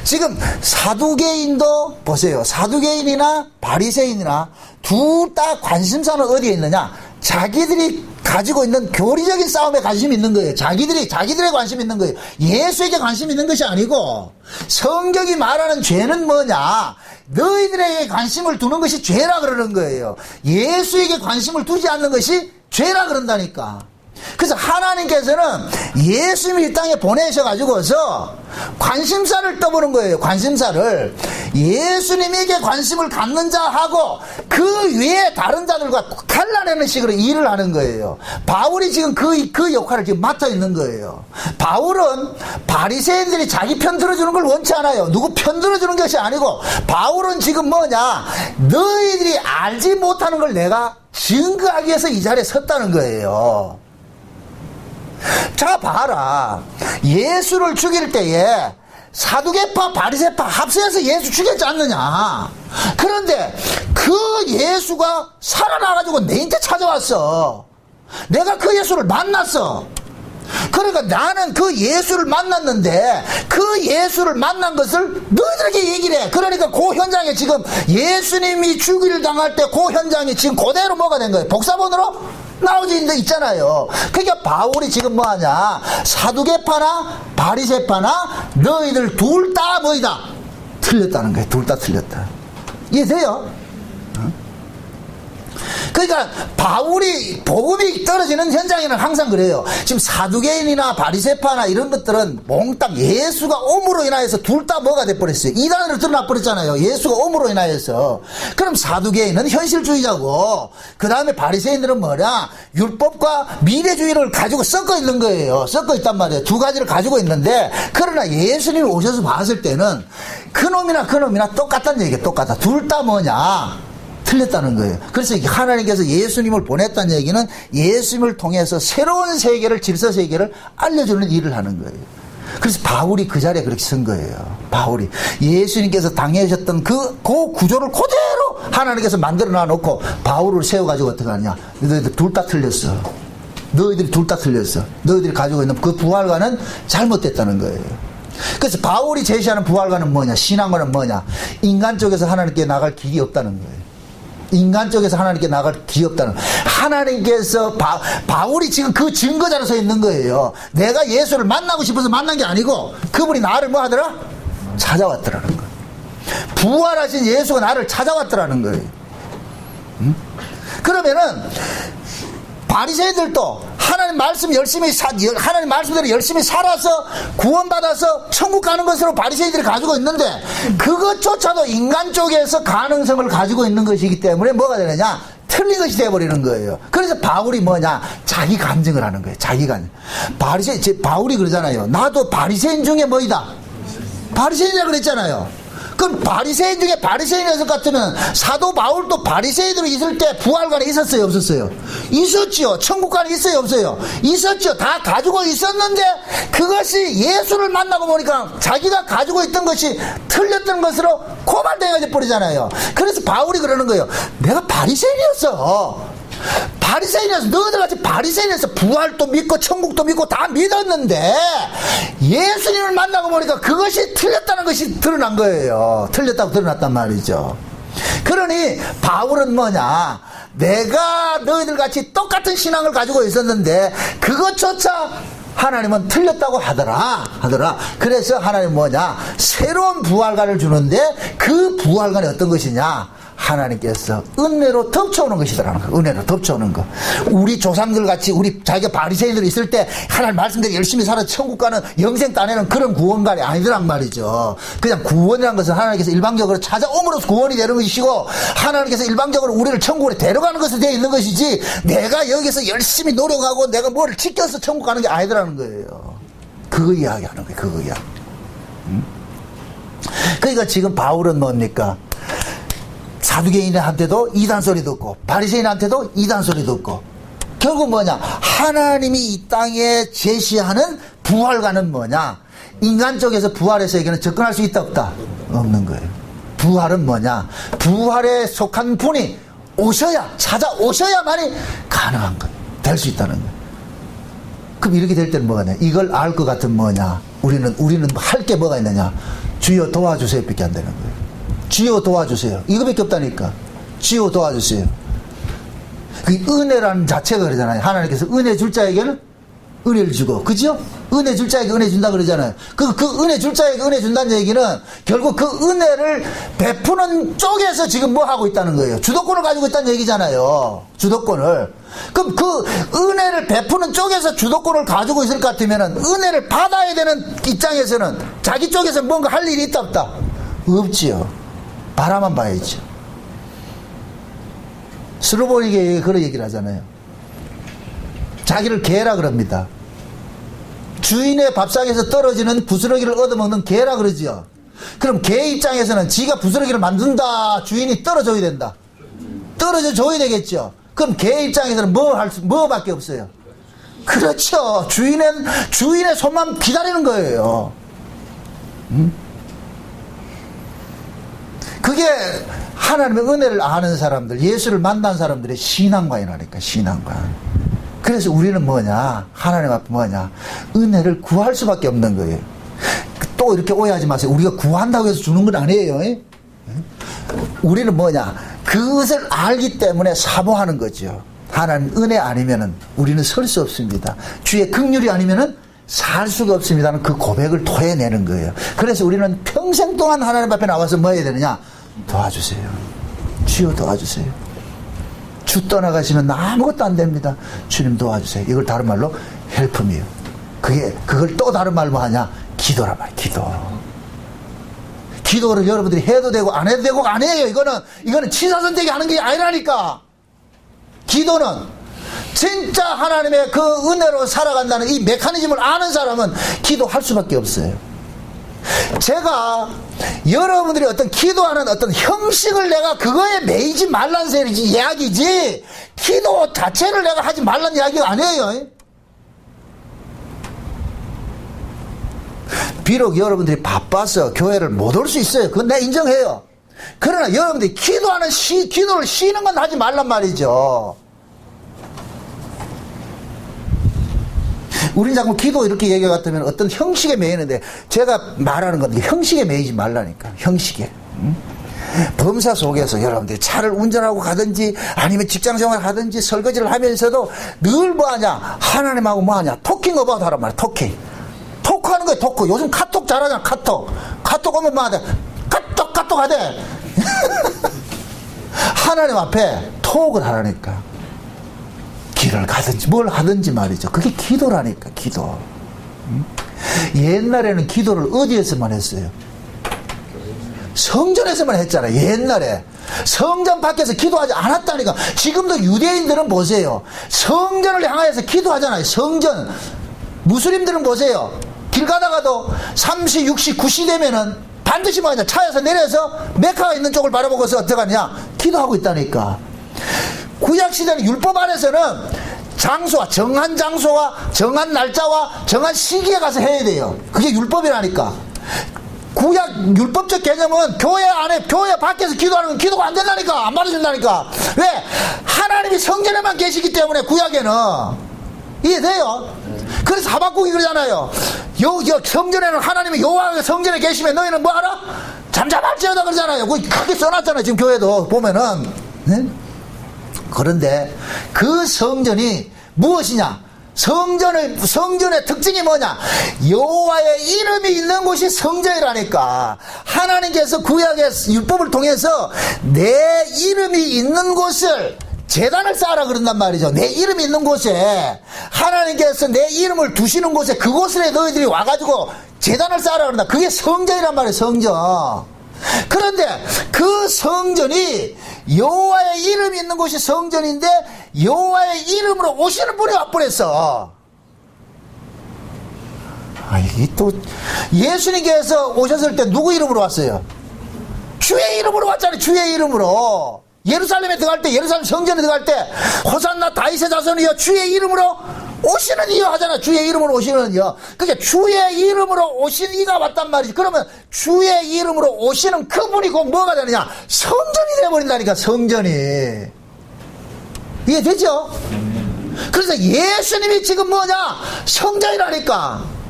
지금 사두개인도 보세요. 사두개인이나 바리새인이나 둘 다 관심사는 어디에 있느냐? 자기들이 가지고 있는 교리적인 싸움에 관심이 있는 거예요. 자기들의 관심이 있는 거예요. 예수에게 관심이 있는 것이 아니고 성경이 말하는 죄는 뭐냐? 너희들에게 관심을 두는 것이 죄라 그러는 거예요. 예수에게 관심을 두지 않는 것이 죄라 그런다니까. 그래서 하나님께서는 예수님을 이 땅에 보내셔가지고서 관심사를 떠보는 거예요. 관심사를. 예수님에게 관심을 갖는 자하고 그 외에 다른 자들과 갈라내는 식으로 일을 하는 거예요. 바울이 지금 그 역할을 지금 맡아 있는 거예요. 바울은 바리새인들이 자기 편 들어주는 걸 원치 않아요. 누구 편 들어주는 것이 아니고 바울은 지금 뭐냐? 너희들이 알지 못하는 걸 내가 증거하기 위해서 이 자리에 섰다는 거예요. 자, 봐라. 예수를 죽일 때에 사두개파, 바리새파 합세해서 예수 죽였지 않느냐. 그런데 그 예수가 살아나가지고 내한테 찾아왔어. 내가 그 예수를 만났어. 그러니까 나는 그 예수를 만났는데 그 예수를 만난 것을 너희들에게 얘기를 해. 그러니까 그 현장에 지금 예수님이 죽이를 당할 때 그 현장이 지금 그대로 뭐가 된 거예요? 복사본으로 나오지 있잖아요. 그러니까 바울이 지금 뭐하냐? 사두개파나 바리새파나 너희들 둘 다 뭐이다? 틀렸다는 거예요. 둘 다 틀렸다. 이해돼요? 그러니까 바울이 복음이 떨어지는 현장에는 항상 그래요. 지금 사두개인이나 바리새파나 이런 것들은 몽땅 예수가 옴으로 인하여서 둘 다 뭐가 돼버렸어요. 이단으로 드러나 버렸잖아요. 예수가 옴으로 인하여서. 그럼 사두개인은 현실주의자고, 그 다음에 바리새인들은 뭐냐, 율법과 미래주의를 가지고 섞어 있는 거예요. 섞어 있단 말이에요. 두 가지를 가지고 있는데, 그러나 예수님이 오셔서 봤을 때는 그놈이나 똑같다는 얘기예요. 똑같다. 둘 다 뭐냐, 틀렸다는 거예요. 그래서 하나님께서 예수님을 보냈다는 얘기는 예수님을 통해서 새로운 세계를, 질서 세계를 알려주는 일을 하는 거예요. 그래서 바울이 그 자리에 그렇게 선 거예요. 바울이 예수님께서 당하셨던 그 구조를 그대로 하나님께서 만들어 놔놓고 바울을 세워가지고 어떻게 하느냐, 너희들 둘 다 틀렸어. 너희들이 둘 다 틀렸어. 너희들이 가지고 있는 그 부활과는 잘못됐다는 거예요. 그래서 바울이 제시하는 부활과는 뭐냐, 신앙과는 뭐냐, 인간 쪽에서 하나님께 나갈 길이 없다는 거예요. 인간 쪽에서 하나님께 나갈 길이 없다는 거예요. 하나님께서 바울이 지금 그 증거자로 서 있는 거예요. 내가 예수를 만나고 싶어서 만난 게 아니고 그분이 나를 뭐 하더라? 찾아왔더라는 거예요. 부활하신 예수가 나를 찾아왔더라는 거예요. 그러면은 바리새인들도 하나님 말씀 하나님 말씀대로 열심히 살아서 구원받아서 천국 가는 것으로 바리새인들이 가지고 있는데, 그것조차도 인간 쪽에서 가능성을 가지고 있는 것이기 때문에 뭐가 되느냐, 틀린 것이 되어버리는 거예요. 그래서 바울이 뭐냐, 자기 감정을 하는 거예요. 자기 감정. 바울이 그러잖아요. 나도 바리새인 중에 뭐이다, 바리새인이라 그랬잖아요. 그럼 바리새인 중에 바리새인이었을 것 같으면 사도 바울도 바리새인으로 있을 때 부활관에 있었어요, 없었어요? 있었죠. 천국관에 있어요, 없어요? 있었죠. 다 가지고 있었는데 그것이 예수를 만나고 보니까 자기가 가지고 있던 것이 틀렸던 것으로 고발되어 버리잖아요. 그래서 바울이 그러는 거예요. 내가 바리새인이었어. 바리새인이어서, 너희들같이 바리새인이어서 부활도 믿고 천국도 믿고 다 믿었는데 예수님을 만나고 보니까 그것이 틀렸다는 것이 드러난 거예요. 틀렸다고 드러났단 말이죠. 그러니 바울은 뭐냐, 내가 너희들같이 똑같은 신앙을 가지고 있었는데 그것조차 하나님은 틀렸다고 하더라. 그래서 하나님은 뭐냐, 새로운 부활관을 주는데 그 부활관이 어떤 것이냐, 하나님께서 은혜로 덮쳐오는 것이더라는 거예요. 은혜로 덮쳐오는 거. 우리 조상들 같이, 우리 자기가 바리새인들이 있을 때 하나님 말씀대로 열심히 살아 천국 가는, 영생 따내는 그런 구원관이 아니더란 말이죠. 그냥 구원이라는 것은 하나님께서 일방적으로 찾아옴으로써 구원이 되는 것이고, 하나님께서 일방적으로 우리를 천국으로 데려가는 것으로 되어 있는 것이지, 내가 여기서 열심히 노력하고 내가 뭐를 지켜서 천국 가는 게 아니더라는 거예요. 그거 이야기하는 거예요. 그거 이야기. 그러니까 지금 바울은 뭡니까? 사두개인한테도 이단 소리 듣고 바리새인한테도 이단 소리 듣고, 결국 뭐냐, 하나님이 이 땅에 제시하는 부활과는 뭐냐, 인간 쪽에서 부활의 세계는 접근할 수 있다 없다? 없는 거예요. 부활은 뭐냐, 부활에 속한 분이 찾아오셔야만이 가능한 거예요. 될 수 있다는 거예요. 그럼 이렇게 될 때는 뭐가 있냐, 이걸 알 것 같은 뭐냐, 우리는 할 게 뭐가 있느냐, 주여 도와주세요 밖에 안 되는 거예요. 주여 도와주세요. 이거밖에 없다니까. 주여 도와주세요. 그 은혜라는 자체가 그러잖아요. 하나님께서 은혜 줄 자에게는 은혜를 주고, 그죠? 은혜 줄 자에게 은혜 준다 그러잖아요. 그 은혜 줄 자에게 은혜 준다는 얘기는 결국 그 은혜를 베푸는 쪽에서 지금 뭐 하고 있다는 거예요. 주도권을 가지고 있다는 얘기잖아요. 주도권을. 그럼 그 은혜를 베푸는 쪽에서 주도권을 가지고 있을 것 같으면은 은혜를 받아야 되는 입장에서는 자기 쪽에서 뭔가 할 일이 있다 없다? 없지요. 바라만 봐야죠. 슬로보니게 그런 얘기를 하잖아요. 자기를 개라 그럽니다. 주인의 밥상에서 떨어지는 부스러기를 얻어먹는 개라 그러지요. 그럼 개 입장에서는 지가 부스러기를 만든다, 주인이 떨어져야 된다. 떨어져 줘야 되겠죠. 그럼 개 입장에서는 뭐밖에 없어요. 그렇죠. 주인의 손만 기다리는 거예요. 그게 하나님의 은혜를 아는 사람들, 예수를 만난 사람들의 신앙관이라니까, 신앙관. 그래서 우리는 뭐냐, 하나님 앞에 뭐냐, 은혜를 구할 수밖에 없는 거예요. 또 이렇게 오해하지 마세요. 우리가 구한다고 해서 주는 건 아니에요. 우리는 뭐냐, 그것을 알기 때문에 사모하는 거죠. 하나님 은혜 아니면은 우리는 설 수 없습니다. 주의 긍휼이 아니면은 살 수가 없습니다는 그 고백을 토해내는 거예요. 그래서 우리는 평생 동안 하나님 앞에 나와서 뭐 해야 되느냐, 도와주세요. 주여 도와주세요. 주 떠나가시면 나 아무것도 안 됩니다. 주님 도와주세요. 이걸 다른 말로 헬프미요. 그걸 또 다른 말로 하냐? 기도란 말이에요. 기도. 기도를 여러분들이 해도 되고 안 해도 되고 아니에요. 이거는 취사선택이 하는 게 아니라니까. 기도는 진짜 하나님의 그 은혜로 살아간다는 이 메커니즘을 아는 사람은 기도할 수밖에 없어요. 제가 여러분들이 어떤 기도하는 어떤 형식을 내가 그거에 매이지 말란 소리지 이야기지, 기도 자체를 내가 하지 말란 이야기가 아니에요. 비록 여러분들이 바빠서 교회를 못 올 수 있어요. 그건 내가 인정해요. 그러나 여러분들이 기도를 쉬는 건 하지 말란 말이죠. 우린 자꾸 기도 이렇게 얘기 같으면 어떤 형식에 매이는데, 제가 말하는 건 형식에 매이지 말라니까. 형식에. 범사 속에서 여러분들이 차를 운전하고 가든지 아니면 직장생활 하든지 설거지를 하면서도 늘 뭐하냐? 하나님하고 뭐하냐? 토킹 어바웃 하란 말이야. 토크하는 거야. 토크. 요즘 카톡 잘하잖아. 카톡 오면 뭐하대? 카톡 하대. 하나님 앞에 톡을 하라니까. 길을 가든지 뭘 하든지 말이죠. 그게 기도라니까. 기도. 옛날에는 기도를 어디에서만 했어요? 성전에서만 했잖아요. 옛날에 성전 밖에서 기도하지 않았다니까. 지금도 유대인들은 보세요, 성전을 향해서 기도하잖아요. 성전. 무슬림들은 보세요, 길 가다가도 3시, 6시, 9시 되면은 반드시 뭐하냐? 차에서 내려서 메카가 있는 쪽을 바라보고서 어떡하냐? 기도하고 있다니까. 구약시대는 율법 안에서는 정한 장소와 정한 날짜와 정한 시기에 가서 해야 돼요. 그게 율법이라니까. 구약 율법적 개념은 교회 안에, 교회 밖에서 기도하는 건 기도가 안 된다니까. 안 받아준다니까. 왜? 하나님이 성전에만 계시기 때문에. 구약에는 이해돼요? 그래서 하박국이 그러잖아요. 성전에는 하나님이 여호와의 성전에 계시면 너희는 뭐 하라? 잠잠할지어다 그러잖아요. 그거 크게 써놨잖아요. 지금 교회도 보면은. 네? 그런데 그 성전이 무엇이냐? 성전의 특징이 뭐냐? 여호와의 이름이 있는 곳이 성전이라니까. 하나님께서 구약의 율법을 통해서 내 이름이 있는 곳을, 제단을 쌓아라 그런단 말이죠. 내 이름이 있는 곳에, 하나님께서 내 이름을 두시는 곳에, 그곳에 너희들이 와가지고 제단을 쌓아라 그런다. 그게 성전이란 말이에요. 성전. 그런데 그 성전이, 여호와의 이름이 있는 곳이 성전인데 여호와의 이름으로 오시는 분이 와버렸어. 이게 또 예수님께서 오셨을 때 누구 이름으로 왔어요? 주의 이름으로 왔잖아요. 주의 이름으로. 예루살렘에 들어갈 때, 예루살렘 성전에 들어갈 때 호산나 다윗의 자손이여 주의 이름으로 오시는 이여 하잖아. 주의 이름으로 오시는 이여. 그러니까 주의 이름으로 오신 이가 왔단 말이지. 그러면 주의 이름으로 오시는 그분이 곧 뭐가 되느냐? 성전이 되어버린다니까. 성전이. 이해되죠? 그래서 예수님이 지금 뭐냐? 성전이라니까.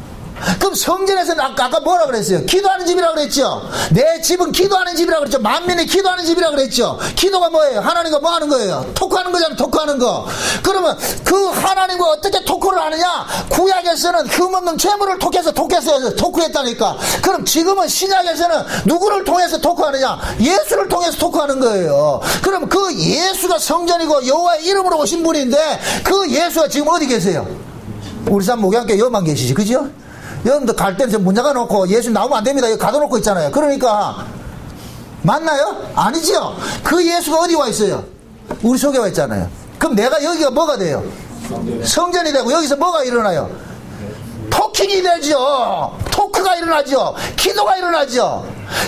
그럼 성전에서는 아까 뭐라 그랬어요? 기도하는 집이라고 그랬죠? 내 집은 기도하는 집이라고 그랬죠? 만민이 기도하는 집이라고 그랬죠? 기도가 뭐예요? 하나님과 뭐 하는 거예요? 토크하는 거잖아요. 토크하는 거. 그러면 그 하나님과 어떻게 토크를 하느냐? 구약에서는 흠없는 재물을 통해서 토크했다니까. 그럼 지금은 신약에서는 누구를 통해서 토크하느냐? 예수를 통해서 토크하는 거예요. 그럼 그 예수가 성전이고 여호와의 이름으로 오신 분인데, 그 예수가 지금 어디 계세요? 우리 산 목양교회 여만 계시지, 그죠? 여러분들 갈 때는 문 잠가놓고 예수 나오면 안 됩니다. 여기 가둬놓고 있잖아요. 그러니까 맞나요? 아니죠. 그 예수가 어디 와 있어요? 우리 속에 와 있잖아요. 그럼 내가 여기가 뭐가 돼요? 성전이 되고 여기서 뭐가 일어나요? 토킹이 되죠. 토크가 일어나죠. 기도가 일어나죠.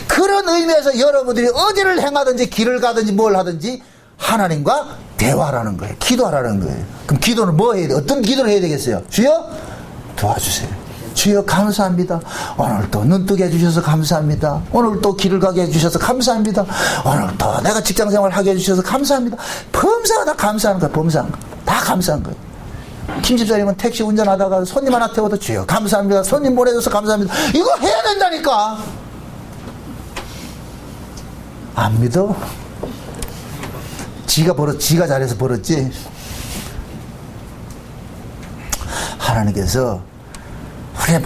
그런 의미에서 여러분들이 어디를 행하든지 길을 가든지 뭘 하든지 하나님과 대화하라는 거예요. 기도하라는 거예요. 그럼 기도는 뭐 해야 돼? 어떤 기도를 해야 되겠어요? 주여 도와주세요. 주여 감사합니다. 오늘도 눈뜨게 해주셔서 감사합니다. 오늘도 길을 가게 해주셔서 감사합니다. 오늘도 내가 직장생활 하게 해주셔서 감사합니다. 범사가 다 감사하는 거야. 범사한 거. 다 감사한 거예요. 김 집사님은 택시 운전하다가 손님 하나 태워도 주여 감사합니다. 손님 보내줘서 감사합니다. 이거 해야 된다니까. 안 믿어? 지가 잘해서 벌었지. 하나님께서 우리의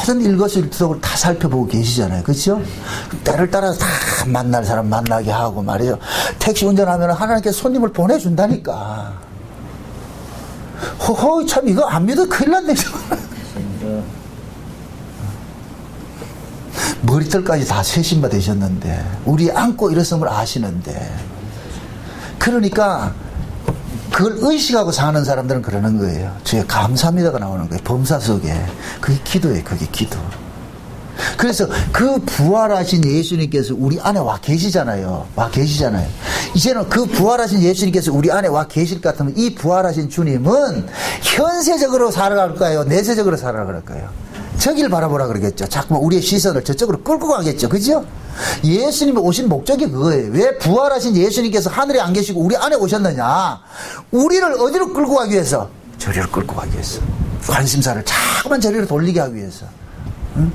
모든 일거수일투족을 다 살펴보고 계시잖아요. 그렇죠? 때를 따라서 다 만날 사람 만나게 하고 말이죠. 택시 운전하면 하나님께 손님을 보내준다니까. 허허, 참 이거 안 믿어 큰일 났네. 머리털까지 다 세신바 되셨는데 우리 안고 일었음을 아시는데, 그러니까 그걸 의식하고 사는 사람들은 그러는 거예요. 주에 감사합니다가 나오는 거예요. 범사 속에. 그게 기도예요. 그게 기도. 그래서 그 부활하신 예수님께서 우리 안에 와 계시잖아요. 와 계시잖아요. 이제는 그 부활하신 예수님께서 우리 안에 와 계실 것 같으면 이 부활하신 주님은 현세적으로 살아갈까요? 내세적으로 살아갈까요? 저길 바라보라 그러겠죠. 자꾸만 우리의 시선을 저쪽으로 끌고 가겠죠. 그죠? 예수님이 오신 목적이 그거예요. 왜 부활하신 예수님께서 하늘에 안 계시고 우리 안에 오셨느냐? 우리를 어디로 끌고 가기 위해서? 저리로 끌고 가기 위해서. 관심사를 자꾸만 저리로 돌리게 하기 위해서. 응?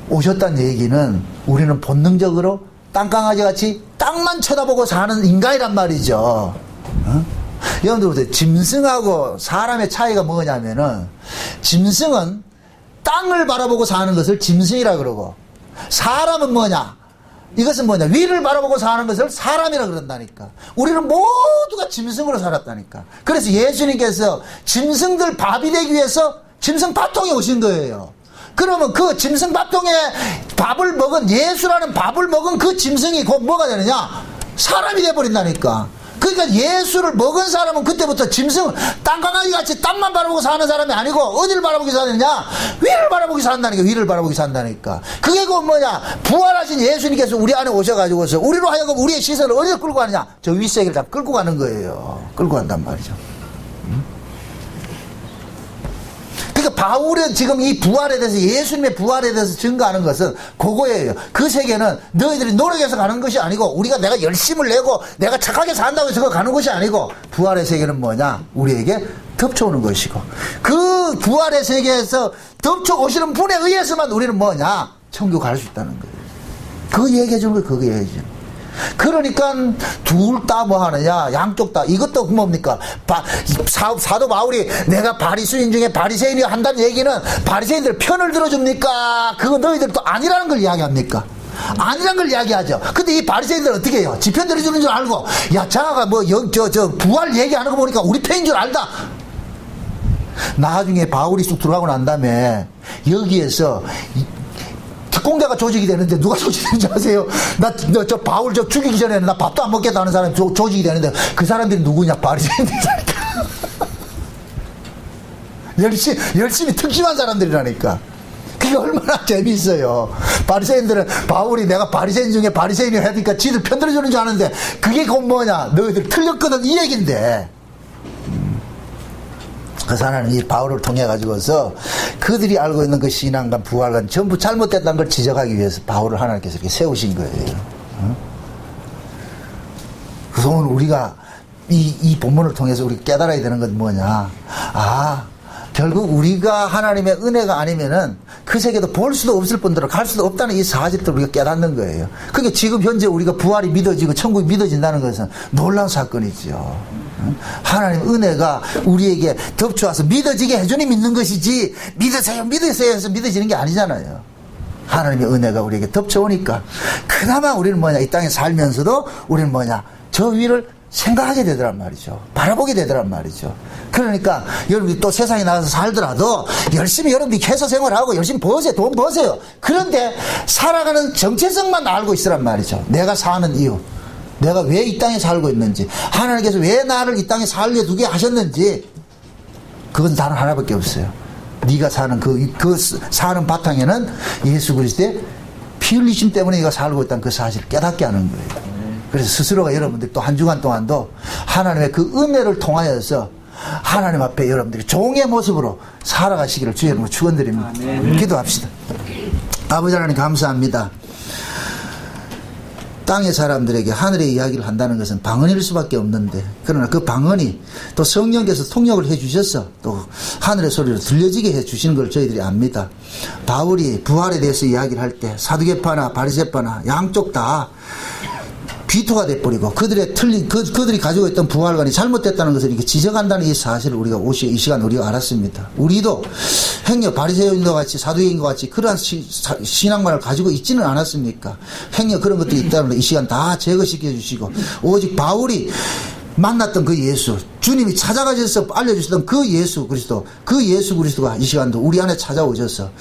오셨다는 얘기는 우리는 본능적으로 땅강아지 같이 땅만 쳐다보고 사는 인간이란 말이죠. 응? 여러분들 보세요. 짐승하고 사람의 차이가 뭐냐면은, 짐승은 땅을 바라보고 사는 것을 짐승이라 그러고, 사람은 뭐냐? 이것은 뭐냐? 위를 바라보고 사는 것을 사람이라 그런다니까. 우리는 모두가 짐승으로 살았다니까. 그래서 예수님께서 짐승들 밥이 되기 위해서 짐승 밥통에 오신 거예요. 그러면 그 짐승 밥통에 밥을 먹은, 예수라는 밥을 먹은 그 짐승이 곧 뭐가 되느냐? 사람이 돼버린다니까. 그러니까 예수를 먹은 사람은 그때부터 짐승, 땅강아지 같이 땅만 바라보고 사는 사람이 아니고 어디를 바라보고 사느냐? 위를 바라보고 산다니까. 위를 바라보고 산다니까. 그게 그 뭐냐? 부활하신 예수님께서 우리 안에 오셔가지고서 우리로 하여금 우리의 시선을 어디로 끌고 가느냐? 저 윗세계를 다 끌고 가는 거예요. 끌고 간단 말이죠. 그러니까 바울은 지금 이 부활에 대해서, 예수님의 부활에 대해서 증거하는 것은 그거예요. 그 세계는 너희들이 노력해서 가는 것이 아니고, 우리가 내가 열심을 내고 내가 착하게 산다고 해서 가는 것이 아니고, 부활의 세계는 뭐냐? 우리에게 덮쳐오는 것이고, 그 부활의 세계에서 덮쳐오시는 분에 의해서만 우리는 뭐냐? 천국 갈 수 있다는 거예요. 그거 얘기해 주는 거예요. 그거 얘기해 주는 거예요. 그러니까 둘 다 뭐 하느냐? 양쪽 다. 이것도 뭡니까? 사도 바울이 내가 바리새인 중에 바리새인이 한다는 얘기는 바리새인들 편을 들어줍니까? 그거 너희들 또 아니라는 걸 이야기합니까? 아니라는 걸 이야기하죠. 근데 이 바리새인들 어떻게 해요? 지 편 들어주는 줄 알고, 야, 자가 뭐 부활 얘기하는 거 보니까 우리 편인 줄 알다. 나중에 바울이 쑥 들어가고 난 다음에 여기에서 특공대가 조직이 되는데 누가 조직이 되는지 아세요? 저 바울 죽이기 전에 나 밥도 안 먹겠다 하는 사람이 조직이 되는데, 그 사람들이 누구냐? 바리새인들이라니까. 열심히 특심한 사람들이라니까. 그게 얼마나 재미있어요. 바리새인들은 바울이 내가 바리새인 중에 바리새인이 하니까 지들 편들어주는 줄 아는데, 그게 곧 뭐냐? 너희들 틀렸거든, 이 얘기인데. 그래서 하나는 이 바울을 통해 가지고서 그들이 알고 있는 그 신앙과 부활과 전부 잘못됐다는 걸 지적하기 위해서 바울을 하나님께서 이렇게 세우신 거예요. 그래서 오늘 우리가 이 본문을 통해서 우리 깨달아야 되는 건 뭐냐? 결국 우리가 하나님의 은혜가 아니면은 그 세계도 볼 수도 없을 뿐더러 갈 수도 없다는 이 사실을 우리가 깨닫는 거예요. 그러니까 지금 현재 우리가 부활이 믿어지고 천국이 믿어진다는 것은 놀라운 사건이죠. 하나님 은혜가 우리에게 덮쳐와서 믿어지게 해주니 믿는 것이지, 믿으세요 해서 믿어지는 게 아니잖아요. 하나님의 은혜가 우리에게 덮쳐오니까 그나마 우리는 뭐냐? 이 땅에 살면서도 우리는 뭐냐? 저 위를 생각하게 되더란 말이죠. 바라보게 되더란 말이죠. 그러니까 여러분이 또 세상에 나가서 살더라도 열심히 여러분들이 회사 생활하고 열심히 버세요. 돈 버세요. 그런데 살아가는 정체성만 알고 있으란 말이죠. 내가 사는 이유, 내가 왜 이 땅에 살고 있는지, 하나님께서 왜 나를 이 땅에 살게 두게 하셨는지, 그건 다른 하나밖에 없어요. 네가 사는 그 사는 바탕에는 예수 그리스도의 피 흘리심 때문에 네가 살고 있다는 그 사실을 깨닫게 하는 거예요. 그래서 스스로가 여러분들 또 한 주간 동안도 하나님의 그 은혜를 통하여서 하나님 앞에 여러분들이 종의 모습으로 살아가시기를 주의 이름으로 축원드립니다. 기도합시다. 아버지 하나님 감사합니다. 땅의 사람들에게 하늘의 이야기를 한다는 것은 방언일 수밖에 없는데, 그러나 그 방언이 또 성령께서 통역을 해주셔서 또 하늘의 소리로 들려지게 해주시는 걸 저희들이 압니다. 바울이 부활에 대해서 이야기를 할 때 사두개파나 바리새파나 양쪽 다 귀토가 돼버리고 그들의 틀린 그들이 가지고 있던 부활관이 잘못됐다는 것을 이렇게 지적한다는 이 사실을 우리가 이 시간 우리가 알았습니다. 우리도 행여 바리새인과 같이 사두개인과 같이 그러한 신앙만을 가지고 있지는 않았습니까? 행여 그런 것들이 있다는 걸 이 시간 다 제거시켜 주시고 오직 바울이 만났던 그 예수, 주님이 찾아가셔서 알려주시던 그 예수 그리스도가 이 시간도 우리 안에 찾아오셔서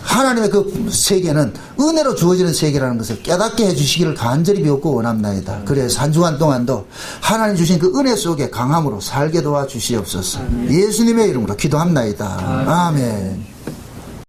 하나님의 그 세계는 은혜로 주어지는 세계라는 것을 깨닫게 해주시기를 간절히 비옵고 원합나이다. 그래서 한 주간 동안도 하나님 주신 그 은혜 속에 강함으로 살게 도와주시옵소서. 예수님의 이름으로 기도합나이다. 아멘.